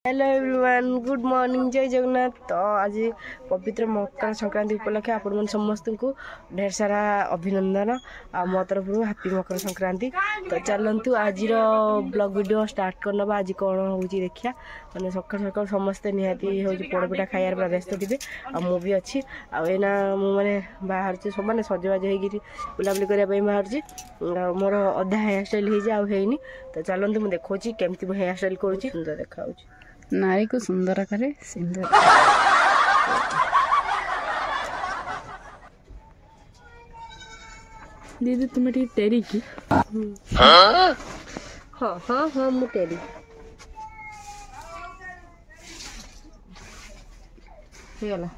Hello everyone good morning जय जगन्नाथ। तो आज पवित्र मकर संक्रांति उपलक्षे आपण समस्त को ढेर सारा अभिनंदन आ मो तरफ हैप्पी मकर संक्रांति। तो चलतु आज ब्लॉग वीडियो स्टार्ट करनबा। आज कौन हो देखिया मैंने सकाल सकाल समस्ते निहाती हो पोड़पिठा खाइबार पूरा व्यस्त थे आ मु भी अच्छी आना मुझे बाहर सब मैंने सजबाज हो बुलाबुली करने बाहर मोर अधा हेयर स्टाइल होनी। तो चलतु मुझे देखा केमती हेयर स्टाइल करुँच सुंदर देखा नारी को सुंदर करे सिंदूर। दीदी तुम्हें ठीक टेरी की हाँ हाँ हाँ मु टेरी हेला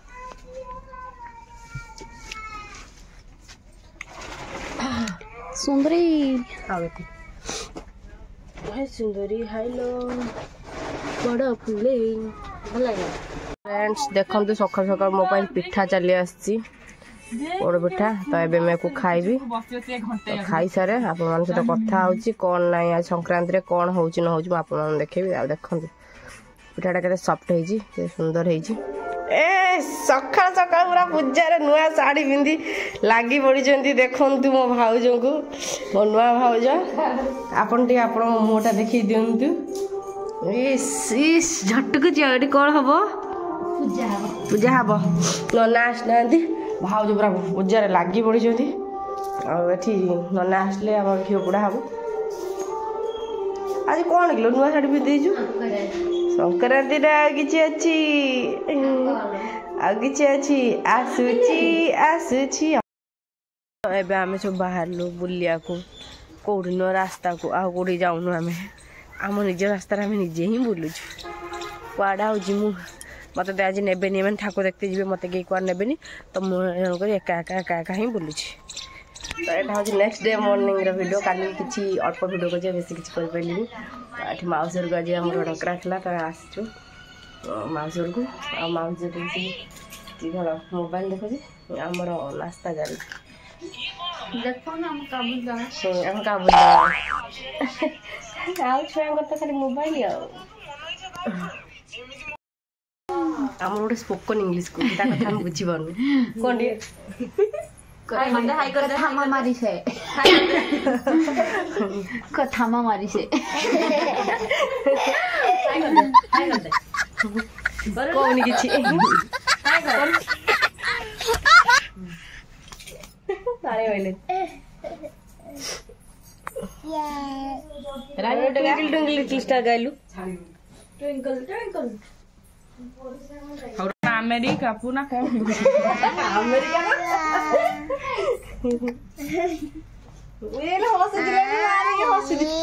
सुंदरी आवती हाय सुंदरी हेलो बड़ा फुले भल लगे। फ्रेंड्स देखते सकाल सकाल मो पिठा चली आसी पोड़ पिठा। तो ये मैं खाइबी तो खाई सारे आप सहित कथा हो कौन ना आज संक्रांति रे कौन हो न हो आप देखेबी। देखते पिठाटा के सफ्ट हो सुंदर हो सका सका पूरा पूजार नुआ शाढ़ी पिंधि लगी पड़ी। देखु मो भाउज को मो नुआ भाउज आपन मुहटा देखी दिंतु झटक कौन हम पूजा हम नना आसना भाउज पूरा पूजार लगी पड़ी आठी नना आसले आम घी पोड़ा हम। आज कौन किलो नुआ शाढ़ी पिंधु संक्रांति किसी अच्छी आसुची आसुची। एबे आमे सब बाहरलु बुलिया को कौड़ी न रास्ता को आ कौड़ी जाऊनु आमे आम निज रास्ता आम निजे ही बुलुचु कड़ा हो मत आज नेबेनी मैंने ठाकुर देखते जी मत कहीं कुआ नेबेनी तो मुझे एका एका एका एका ही बुलुची। तो यहाँ हूँ नेक्स्ट डे मॉर्निंग वीडियो काली किसी अल्प वीडियो कर बेस किसी कर माउसर को आज आम डकरा था तो आसचु माउसर को आ माउसर भल मोबाइल देखुची आमर नास्ता जारी छुआ तो खाली मोबाइल आम गोटे स्पोकन इंग्लीश को कथा बुझी पार्नु कौन कथामा मारी से कथामा मारी से कौन किछि तारे होइले रानी ट्विंकल ट्विंकल लिटिल स्टार गाइलु ट्विंकल ट्विंकल अमेरिका पुना कौन अमेरिका ये लो हंस दिले मारे ये हंस दिले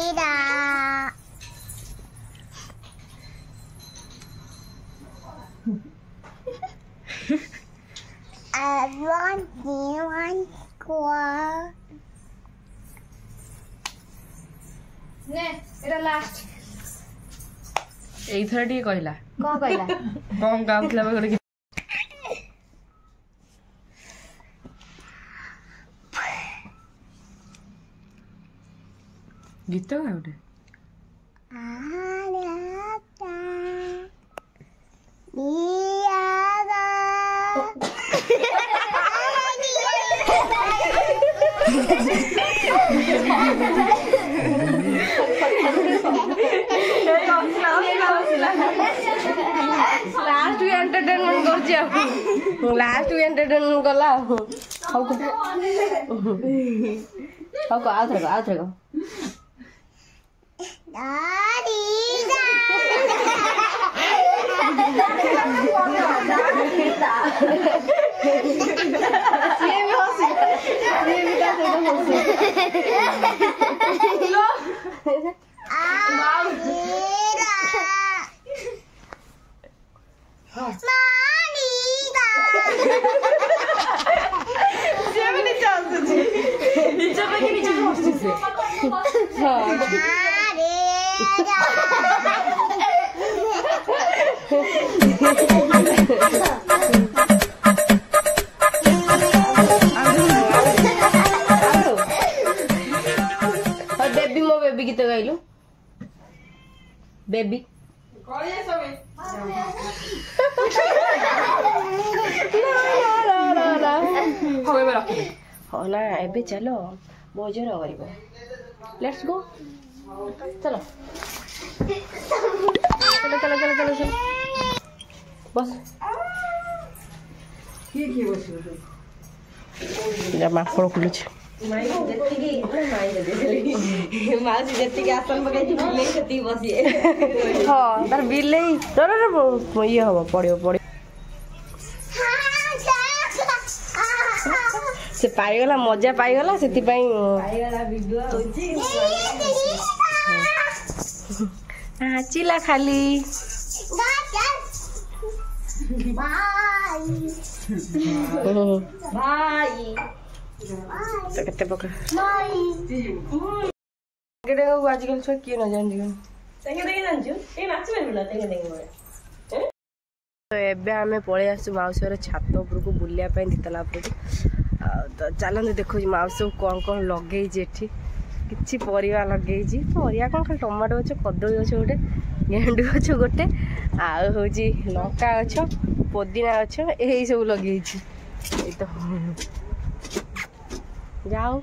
one score ने एरा लास्ट एथर टी कहला कौन कहला कौन गाउथला बगड़ गीत गा उठे लास्ट भी एंटरटेनमेंट कर लास्ट भी एंटरटेनमेंट कला हाउ को आओ थे बेबी मो बेबी गीत गाइलु बेबी ହଁ ନା ଏବେ ଚାଲ ଭୋଜନ କରିବ ଲେଟ୍ସ ଗो ଚାଲ ଚାଲ ଚାଲ ଚାଲ ଚାଲ ଚାଲ ବସ ମାଙ୍କଡ଼ ଖୋଲୁଛି ମାଉସୀ ଯେତିକି ଆସନ ପକେଇଛି ବିଲେଇ ସେତିକି ବସିଏ ହଁ ତାର ବିଲେଇ ଇଏ ହବ ପଡ଼ିବ ପଡ଼ିବ ସେ ପାଇଗଲା ମଜା ପାଇଗଲା ସେଥିପାଇଁ ନାଚିଲା ଖାଲି କେତେ ପ୍ରକାର ଆଜିକାଲି ଛୁଆ କିଏ ନ ଜାଣିଛୁ ତ ଏବେ ଆମେ ପଳେଇ ଆସିଛୁ ମାଉସୀ ଘର ଛାତ ଉପରକୁ ବୁଲିବା ପାଇଁ ଦିତାଲା ଉପରକୁ ଆଉ ତ ଚାଲନ୍ତୁ ଦେଖୁଛି ମାଉସୀ ସବୁ କ'ଣ କ'ଣ ଲଗେଇଛି ଏଠି କିଛି ପରିବା ଲଗେଇଛି ପରିବା କ'ଣ ଖାଲି ଟମାଟୋ ଗଛ କଦଳୀ ଗଛ ଗୋଟେ ଗେଣ୍ଡୁ ଗଛ ଗୋଟେ ଆଉ ହେଉଛି ଲଙ୍କା ଗଛ ପୋଦିନା ଗଛ ଏଇସବୁ ଲଗେଇଛି ଏଇ ତ ଯାଉ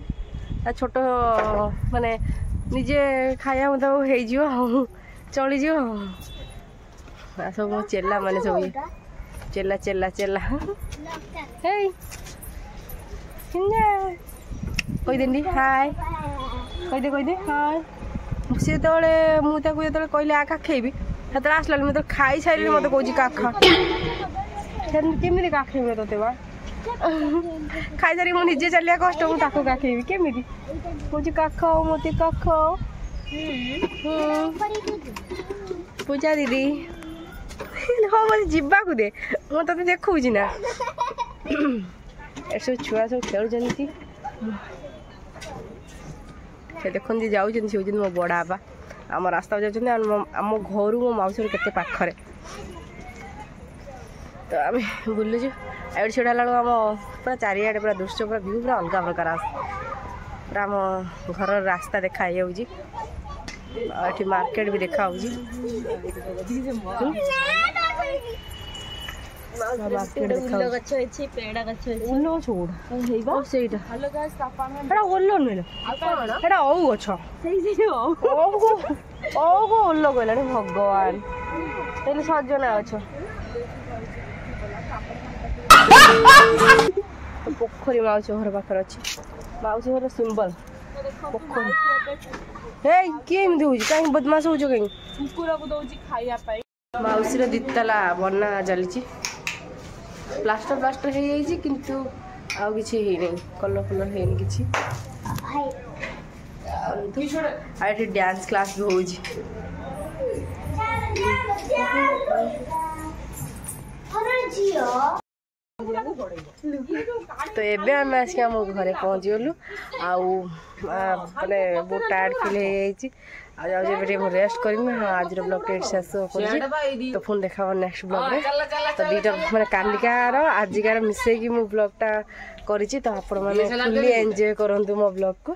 ତା ଛୋଟ ମାନେ ନିଜେ ଖାଇବା ମୁତାବକ ହେଇଯିବ ଆଉ ଚଳିଯିବ ଆଉ ସବୁ ଚେଲା ମାନେ ସବୁ ଚେଲା ଚେଲା ଚେଲା ହେଇ କହିଦେନି ହାଏ କହିଦେ ହାଏ ସେ ଯେତେବେଳେ ମୁଁ ତାକୁ ଯେତେବେଳେ କହିଲି ଆ କାଖେଇବି ସେତେବେଳେ ଆସିଲାନି ମୁଁ ତ ଖାଇସାରିଲି ମୋତେ କହୁଛି କାଖା କେମିତି କାଖେଇବି ତୋତେ ବା ଖାଇସାରି ମୁଁ ନିଜେ ଚାଲିବା କଷ୍ଟ ମୁଁ ତାକୁ କାଖେଇବି କେମିତି କହୁଛି କାଖାଅ ମୋତେ କାଖାଅ ପୂଜା ଦିଦି ହଁ ମୋତେ ଯିବାକୁ ଦେ ମୁଁ ତତେ ଦେଖଉଛି ନା ଏସବୁ ଛୁଆ ସବୁ ଖେଳୁଛନ୍ତି ସେ ଦେଖନ୍ତି ଯାଉଛନ୍ତି ସେ ହେଉଛନ୍ତି ମୋ ବଡ଼ ବାପା ଆମ ରାସ୍ତାକୁ ଯାଉଛନ୍ତି ଆମ ଘରୁ ମୋ ମାଉସୀର କେତେ ପାଖରେ ତ ଆମେ ବୁଲୁଛୁ ଏଇଠି ଛିଡ଼ା ହେଲା ବେଳକୁ ଆମ ପୁରା ଚାରିଆଡ଼େ ପୁରା ଦୃଶ୍ୟ ପୁରା ଭିଉ ପୁରା ଅଲଗା ପ୍ରକାର ଆସେ ପୁରା ଆମ ଘରର ରାସ୍ତା ଦେଖା ହେଇଯାଉଛି ଆଉ ଏଠି ମାର୍କେଟ ବି ଦେଖା ହେଉଛି ସେଇଟା ଓଲ ନୁହେଁ ସେଇଟା ଅଉ ଗଛ ଓଲ କହିଲାଣି ଭଗବାନ ହେଲେ ସଜନା ଗଛ ପୋଖରୀ ମାଉସୀ ଘର ପାଖରେ ଅଛି ମାଉସୀ ଘର ସିମ୍ବଲ ପୋଖରୀ ହେଇ କିଏ ଏମିତି ହଉଛି କାହିଁକି ବଦମାସ ହଉଛ କାହିଁକି କୁକୁରକୁ ଦଉଛି ଖାଇବା ପାଇଁ ମାଉସୀର ଦିତାଲା ବନା ଚାଲିଛି ପ୍ଲାଷ୍ଟର ହେଇଯାଇଛି କିନ୍ତୁ ଆଉ କିଛି ହେଇନି କଲର ଫଲର ହେଇନି କିଛି ଆଉ ଏଠି ଡ୍ୟାନ୍ସ କ୍ଲାସ୍ ବି ହେଉଛି ତ ଏବେ ଆମେ ଆସିକି ଆମ ଘରେ ପହଞ୍ଚିଗଲୁ ଆଉ ମାନେ ବହୁତ ଟାୟାର୍ଡ ଫିଲ୍ ହେଇଯାଇଛି ଆଉ ଯାଉଛି ଏବେ ଟିକେ ମୁଁ ରେଷ୍ଟ କରିବି ଆଜିର ବ୍ଲଗ୍ଟା ଏଠି ଶେଷ କରୁଛି ତ ପୁଣି ଦେଖା ହେବ ନେକ୍ସଟ ବ୍ଲଗ୍ରେ ତ ଦୁଇଟା ମାନେ କାଲିକାର ଆଜିକାର ମିଶେଇକି ମୁଁ ବ୍ଲଗ୍ଟା କରିଛି ତ ଆପଣମାନେ ଫୁଲି ଏନ୍ଜୟ କରନ୍ତୁ ମୋ ବ୍ଲଗ୍କୁ।